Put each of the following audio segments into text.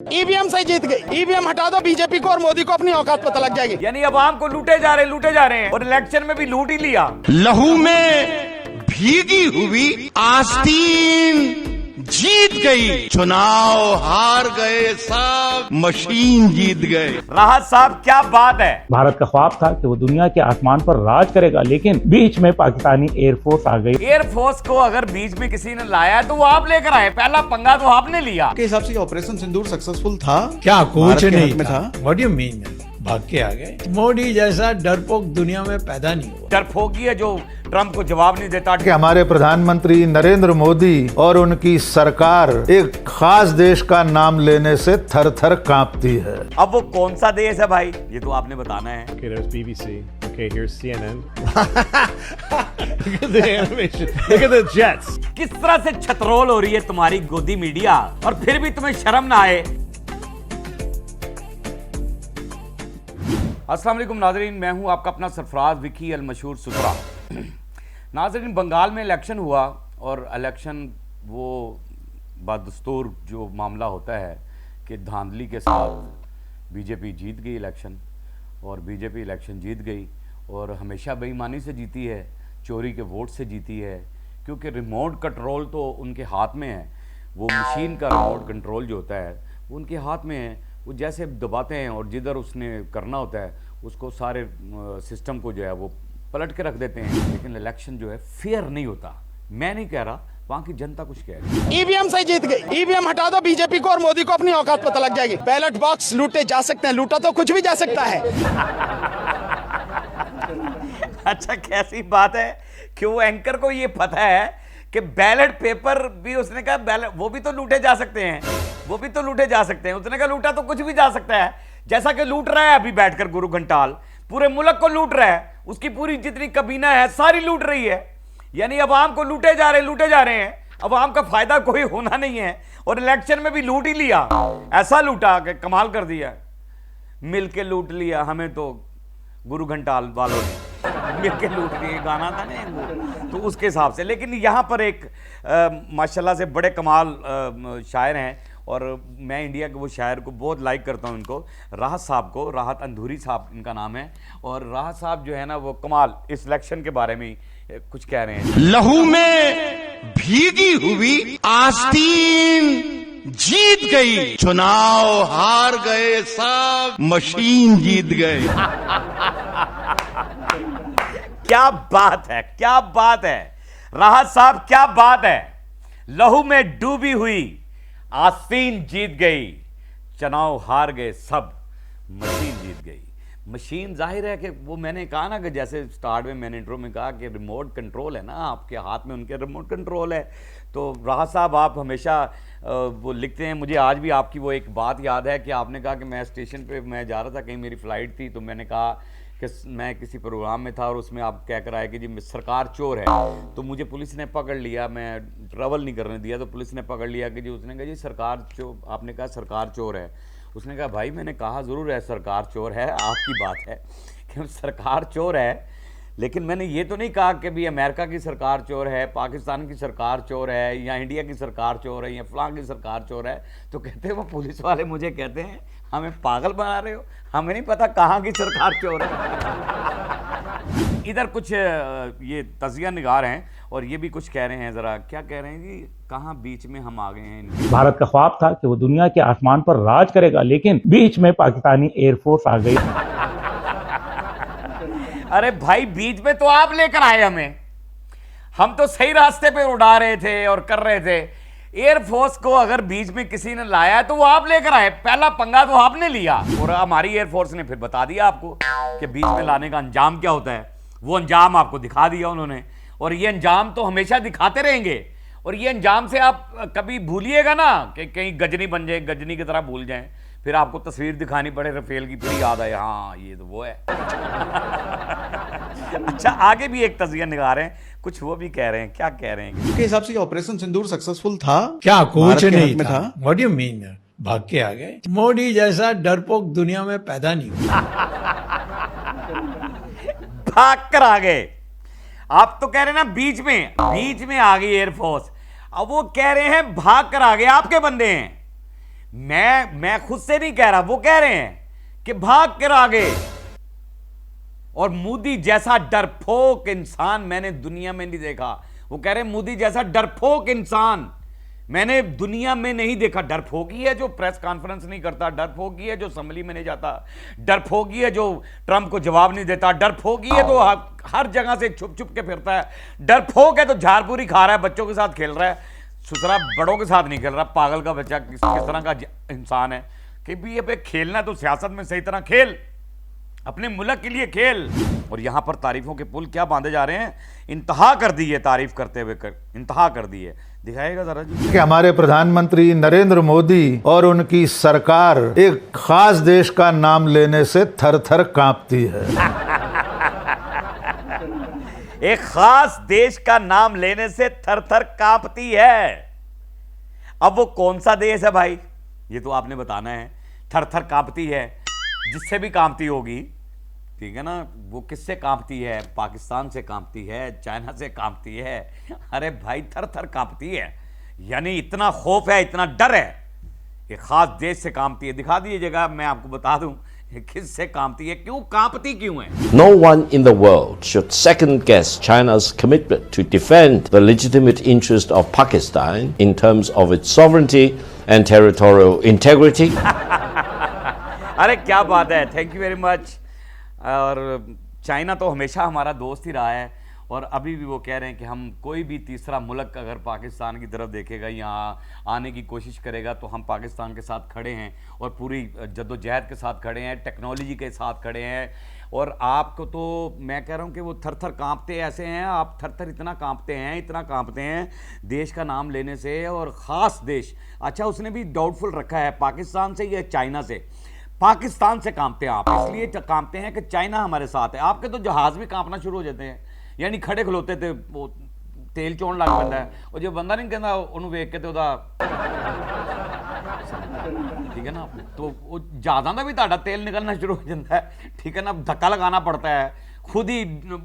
EVM से जीत गई। EVM हटा दो बीजेपी को और मोदी को अपनी औकात पता लग जाएगी। यानी अब आम को लूटे जा रहे हैं और इलेक्शन में भी लूट ही लिया। लहू में भीगी हुई आस्तीन जीत गई, चुनाव हार गए सब, मशीन जीत गए। राहत साहब क्या बात है। भारत का ख्वाब था कि वो दुनिया के आसमान पर राज करेगा, लेकिन बीच में पाकिस्तानी एयरफोर्स आ गई। एयरफोर्स को अगर बीच में किसी ने लाया तो वो आप लेकर आए, पहला पंगा तो आपने लिया। के हिसाब से ऑपरेशन सिंदूर सक्सेसफुल था क्या कुछ नहीं में था। What you mean? भाग के आ गए। मोदी जैसा डरपोक दुनिया में पैदा नहीं हुआ। डरपोकी है जो ट्रंप को जवाब नहीं देता। कि हमारे प्रधानमंत्री नरेंद्र मोदी और उनकी सरकार एक खास देश का नाम लेने से थर थर कांपती है। अब वो कौन सा देश है भाई, ये तो आपने बताना है। Okay, there's BBC. Okay, here's CNN. Look at the animation. Look at the jets. किस तरह से छतरोल हो रही है तुम्हारी गोदी मीडिया, और फिर भी तुम्हें शर्म ना आए। अस्सलाम वालेकुम नाजरीन, मैं हूं आपका अपना सरफराज विकी अल मशहूर सुथरा। नाजरीन, बंगाल में इलेक्शन हुआ और इलेक्शन वो बदस्तूर जो मामला होता है कि धांधली के साथ बीजेपी जीत गई इलेक्शन, और बीजेपी इलेक्शन जीत गई और हमेशा बेईमानी से जीती है, चोरी के वोट से जीती है, क्योंकि रिमोट कंट्रोल तो उनके हाथ में है। वो मशीन का रिमोट कंट्रोल जो होता है वो उनके हाथ में है, वो जैसे दबाते हैं और जिधर उसने करना होता है उसको सारे सिस्टम को जो है वो पलट के रख देते हैं। लेकिन इलेक्शन जो है फेयर नहीं होता। मैं नहीं कह रहा, वहां की जनता कुछ कह रही है। ईवीएम से जीत गई। ईवीएम हटा दो बीजेपी को और मोदी को अपनी औकात पता लग जाएगी। बैलेट बॉक्स लूटे जा सकते हैं, लूटा तो कुछ भी जा सकता है। अच्छा, कैसी बात है कि वो एंकर को ये पता है कि बैलेट पेपर भी, उसने कहा बैलेट वो भी तो लूटे जा सकते हैं, वो भी तो लूटे जा सकते हैं। उसने कहा लूटा तो कुछ भी जा सकता है, जैसा कि लूट रहा है अभी बैठकर गुरु घंटाल, पूरे मुल्क को लूट रहा है। उसकी पूरी जितनी कबीना है सारी लूट रही है। यानी अब आम को लूटे जा रहे हैं। अब आम का फायदा कोई होना नहीं है और इलेक्शन में भी लूट ही लिया। ऐसा लूटा कि कमाल कर दिया, मिल के लूट लिया हमें तो गुरु घंटाल वालों ने मिल के लूट लिए। गाना था ना वो, तो उसके हिसाब से। लेकिन यहाँ पर एक माशाल्लाह से बड़े कमाल शायर हैं, और मैं इंडिया के वो शायर को बहुत लाइक करता हूँ इनको, राहत साहब को, राहत अंधूरी साहब इनका नाम है। और राहत साहब जो है ना वो कमाल इस इलेक्शन के बारे में कुछ कह रहे हैं। लहू में भीगी हुई आस्तीन जीत गई, चुनाव हार गए सब, मशीन जीत गए। क्या बात है, क्या बात है राहत साहब, क्या बात है। लहू में डूबी हुई आस्तीन जीत गई, चुनाव हार गए सब, मशीन जीत गई। मशीन जाहिर है कि वो मैंने कहा ना कि जैसे स्टार्ट में मैंने इंट्रो में कहा कि रिमोट कंट्रोल है ना, आपके हाथ में उनके रिमोट कंट्रोल है। तो राहत साहब आप हमेशा वो लिखते हैं। मुझे आज भी आपकी वो एक बात याद है कि आपने कहा कि मैं स्टेशन पे मैं जा रहा था, कहीं मेरी फ़्लाइट थी, तो मैंने कहा कि मैं किसी प्रोग्राम में था और उसमें आप क्या कराए कि जी सरकार चोर है। तो मुझे पुलिस ने पकड़ लिया, मैं ट्रैवल नहीं करने दिया, तो पुलिस ने पकड़ लिया कि जी, उसने कहा जी सरकार चोर, आपने कहा सरकार चोर है। उसने कहा भाई मैंने कहा ज़रूर है सरकार चोर है, आपकी बात है कि सरकार चोर है, लेकिन मैंने ये तो नहीं कहा कि भी अमेरिका की सरकार चोर है, पाकिस्तान की सरकार चोर है, या इंडिया की सरकार चोर है, या फलां की सरकार चोर है। तो कहते हैं वो पुलिस वाले मुझे कहते हैं हमें पागल बना रहे हो, हमें नहीं पता कहाँ की सरकार चोर है। इधर कुछ ये तजिया निगार हैं और ये भी कुछ कह रहे हैं, ज़रा क्या कह रहे हैं जी, कहाँ बीच में हम आ गए हैं। भारत का ख्वाब था कि वो दुनिया के आसमान पर राज करेगा, लेकिन बीच में पाकिस्तानी एयरफोर्स आ गई। अरे भाई, बीच में तो आप लेकर आए हमें, हम तो सही रास्ते पे उड़ा रहे थे और कर रहे थे। एयरफोर्स को अगर बीच में किसी ने लाया तो वो आप लेकर आए, पहला पंगा तो आपने लिया। और हमारी एयरफोर्स ने फिर बता दिया आपको कि बीच में लाने का अंजाम क्या होता है। वो अंजाम आपको दिखा दिया उन्होंने, और ये अंजाम तो हमेशा दिखाते रहेंगे। और ये अंजाम से आप कभी भूलिएगा ना कि कहीं गजनी बन जाए, गजनी की तरह भूल जाएं, फिर आपको तस्वीर दिखानी पड़े रफेल की, फिर याद आए हाँ ये तो वो है। अच्छा, आगे भी एक तजिया निगार हैं, कुछ वो भी कह रहे हैं, क्या कह रहे हैं। के हिसाब से ऑपरेशन सिंदूर सक्सेसफुल था। क्या कुछ नहीं में था। What you mean? भाग के आ गए। मोदी जैसा डरपोक दुनिया में पैदा नहीं हुआ। भाग कर आ गए। आप तो कह रहे हैं ना बीच में आ गई एयरफोर्स, अब वो कह रहे हैं भाग कर आ गए। आपके बंदे हैं, मैं खुद से नहीं कह रहा, वो कह रहे हैं कि भाग कर आगे। और मोदी जैसा डरपोक इंसान मैंने दुनिया में नहीं देखा। वो कह रहे हैं मोदी जैसा डरपोक इंसान मैंने दुनिया में नहीं देखा। डरपोकी है जो प्रेस कॉन्फ्रेंस नहीं करता, डरपोकी है जो असेंबली में नहीं जाता, डरपोकी है जो ट्रंप को जवाब नहीं देता, डरपोकी है तो हर जगह से छुप छुप के फिरता है, डरपोक है तो झाड़पूरी खा रहा है, बच्चों के साथ खेल रहा है, सुसरा बड़ों के साथ नहीं खेल रहा। पागल का बच्चा किस तरह का इंसान है कि भी ये खेलना तो सियासत में सही तरह खेल, अपने मुल्क के लिए खेल। और यहां पर तारीफों के पुल क्या बांधे जा रहे हैं, इंतहा कर दी है तारीफ करते हुए, इंतहा कर दी है। दिखाएगा जरा जी। कि हमारे प्रधानमंत्री नरेंद्र मोदी और उनकी सरकार एक खास देश का नाम लेने से थर थर कांपती है। एक खास देश का नाम लेने से थर थर कांपती है। अब वो कौन सा देश है भाई, ये तो आपने बताना है। थर थर कांपती है, जिससे भी कांपती होगी, ठीक है ना। वो किससे कांपती है? पाकिस्तान से कांपती है, चाइना से कांपती है। अरे भाई थर थर कांपती है, यानी इतना खौफ है, इतना डर है, एक खास देश से कांपती है। दिखा दीजिएगा, मैं आपको बता दूं किससे कांपती है, क्यों कांपती क्यों है। No one in the world should second guess China's commitment to defend the legitimate interest of Pakistan in terms of its sovereignty and territorial integrity. अरे क्या बात है, थैंक यू वेरी मच। और चाइना तो हमेशा हमारा दोस्त ही रहा है, और अभी भी वो कह रहे हैं कि हम कोई भी तीसरा मुल्क अगर पाकिस्तान की तरफ देखेगा, यहाँ आने की कोशिश करेगा, तो हम पाकिस्तान के साथ खड़े हैं और पूरी जद्दोजहद के साथ खड़े हैं, टेक्नोलॉजी के साथ खड़े हैं। और आपको तो मैं कह रहा हूँ कि वो थर थर कांपते ऐसे हैं, आप थर थर इतना कांपते हैं देश का नाम लेने से। और ख़ास देश, अच्छा उसने भी डाउटफुल रखा है पाकिस्तान से या चाइना से। पाकिस्तान से कांपते हैं आप, इसलिए कांपते हैं कि चाइना हमारे साथ है। आपके तो जहाज भी कांपना शुरू हो जाते हैं, यानी खड़े खलोते थे वो तेल चोण लग पैंदा है, और जो बंदा नहीं कहता उन्होंने वेख के तो ठीक है ना, तो वो ज़्यादा ना भी ताड़ा तेल निकलना शुरू हो जाता है, ठीक है ना, धक्का लगाना पड़ता है, खुद ही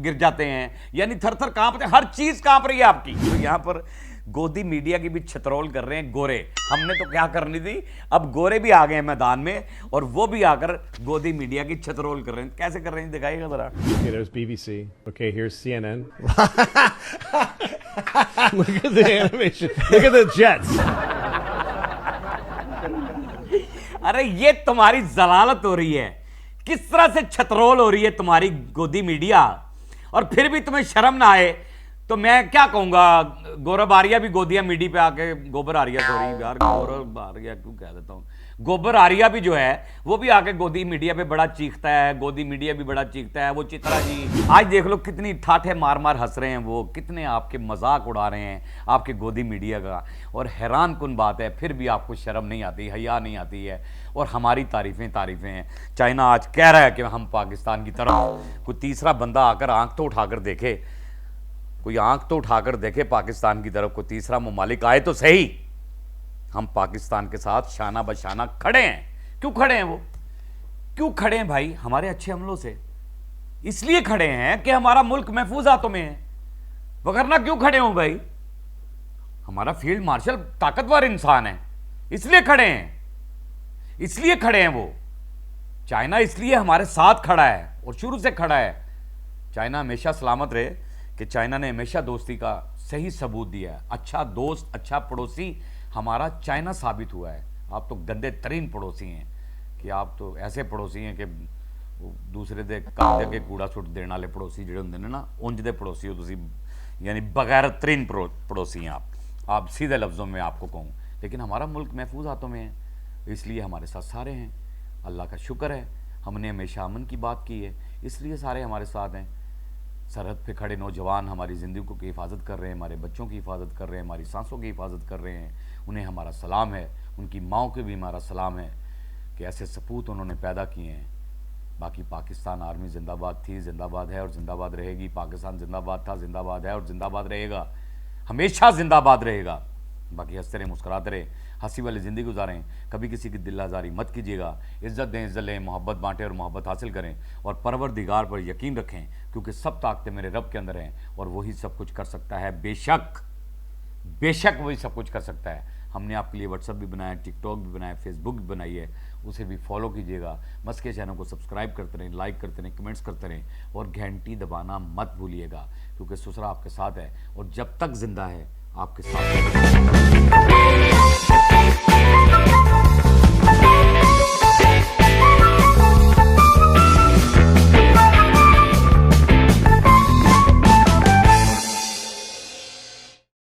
गिर जाते हैं, यानी थर थर कांपते हैं, हर चीज़ कांप रही है आपकी। तो यहाँ पर गोदी मीडिया की भी छतरोल कर रहे हैं गोरे। हमने तो क्या करनी थी, अब गोरे भी आ गए हैं मैदान में, और वो भी आकर गोदी मीडिया की छतरोल कर रहे हैं। कैसे कर रहे हैं दिखाइएगा जरा। Okay, there's BBC. Okay, here's CNN. Look at the animation. Look at the jets. अरे ये तुम्हारी जलालत हो रही है, किस तरह से छतरोल हो रही है तुम्हारी गोदी मीडिया, और फिर भी तुम्हें शर्म ना आए। तो मैं क्या कहूँगा, गौरव आर्या भी गोदिया मीडिया पे आके, गोबर आर्या, सॉरी यार, गौरव आर्या क्यों कह देता हूँ, गोबर आर्या भी जो है वो भी आके गोदी मीडिया पे बड़ा चीखता है, गोदी मीडिया भी बड़ा चीखता है। वो चित्रा जी आज देख लो कितनी ठाठे मार मार हंस रहे हैं, वो कितने आपके मजाक उड़ा रहे हैं आपके गोदी मीडिया का। और हैरान कुन बात है, फिर भी आपको शर्म नहीं आती, हया नहीं आती है, और हमारी तारीफें हैं। चाइना आज कह रहा है कि हम पाकिस्तान की तरफ, कोई तीसरा बंदा आकर आंख तो उठाकर देखे, कोई आंख तो उठाकर देखे पाकिस्तान की तरफ, कोई तीसरा ममालिक आए तो सही। हम पाकिस्तान के साथ शाना बशाना खड़े हैं। क्यों खड़े हैं वो, क्यों खड़े हैं भाई? हमारे अच्छे हमलों से इसलिए खड़े हैं कि हमारा मुल्क महफूज हाथों में है, वगरना क्यों खड़े हो भाई? हमारा फील्ड मार्शल ताकतवर इंसान है, इसलिए खड़े हैं, इसलिए खड़े हैं वो। चाइना इसलिए हमारे साथ खड़ा है और शुरू से खड़ा है। चाइना हमेशा सलामत रहे कि चाइना ने हमेशा दोस्ती का सही सबूत दिया है। अच्छा दोस्त, अच्छा पड़ोसी हमारा चाइना साबित हुआ है। आप तो गंदे तरीन पड़ोसी हैं, कि आप तो ऐसे पड़ोसी हैं कि दूसरे दे कंधे के कूड़ा सुट देने वाले पड़ोसी जिहड़े हुंदे ने ना, उंज दे पड़ोसी हो तुसीं, यानी बगैरत तरीन पड़ोसी हैं आप सीधे लफ्ज़ों में आपको कहूँ। लेकिन हमारा मुल्क महफूज हाथों में है, इसलिए हमारे साथ सारे हैं। अल्लाह का शुक्र है, हमने हमेशा अमन की बात की है, इसलिए सारे हमारे साथ हैं। सरहद पे खड़े नौजवान हमारी ज़िंदगी की हिफाजत कर रहे हैं, हमारे बच्चों की हिफाजत कर रहे हैं, हमारी सांसों की हिफाजत कर रहे हैं। उन्हें हमारा सलाम है, उनकी माओं के भी हमारा सलाम है कि ऐसे सपूत उन्होंने पैदा किए हैं। बाकी पाकिस्तान आर्मी जिंदाबाद थी, जिंदाबाद है और जिंदाबाद रहेगी। पाकिस्तान जिंदाबाद था, जिंदाबाद है और जिंदाबाद रहेगा, हमेशा जिंदाबाद रहेगा। बाकी हंसते रहे, मुस्कुराते रहे, हंसी वाली ज़िंदगी गुजारें, कभी किसी की दिल आज़ारी मत कीजिएगा। इज़्ज़त दें, इज़्ज़त लें, मोहब्बत बांटें और मोहब्बत हासिल करें, और परवरदिगार पर यकीन रखें, क्योंकि सब ताकतें मेरे रब के अंदर हैं और वही सब कुछ कर सकता है। बेशक बेशक वही सब कुछ कर सकता है। हमने आपके लिए व्हाट्सएप भी बनाया, टिकटॉक भी बनाया, फेसबुक भी बनाई है, उसे भी फॉलो कीजिएगा। मस्के चैनल को सब्सक्राइब करते रहें, लाइक करते रहें, कमेंट्स करते रहें और घंटी दबाना मत भूलिएगा, क्योंकि ससुरा आपके साथ है और जब तक जिंदा है आपके साथ है।